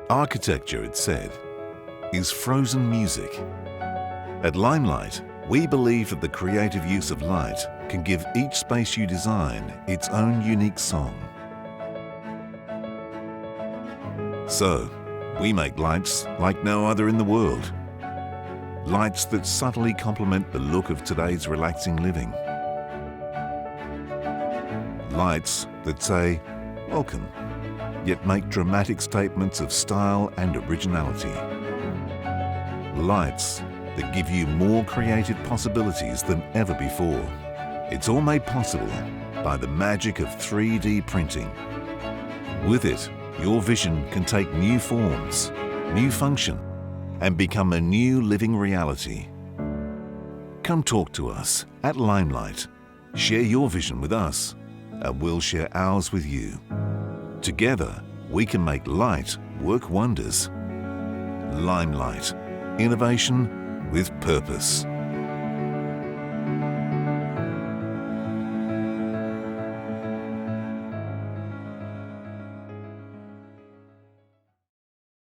Architecture, it said, is frozen music. At LimeLite, we believe that the creative use of light can give each space you design its own unique song. So, we make lights like no other in the world. Lights that subtly complement the look of today's relaxing living. Lights that say, welcome, yet make dramatic statements of style and originality. Lights that give you more creative possibilities than ever before. It's all made possible by the magic of 3D printing. With it, your vision can take new forms, new function, and become a new living reality. Come talk to us at LimeLite. Share your vision with us, and we'll share ours with you. Together, we can make light work wonders. LimeLite. Innovation with purpose.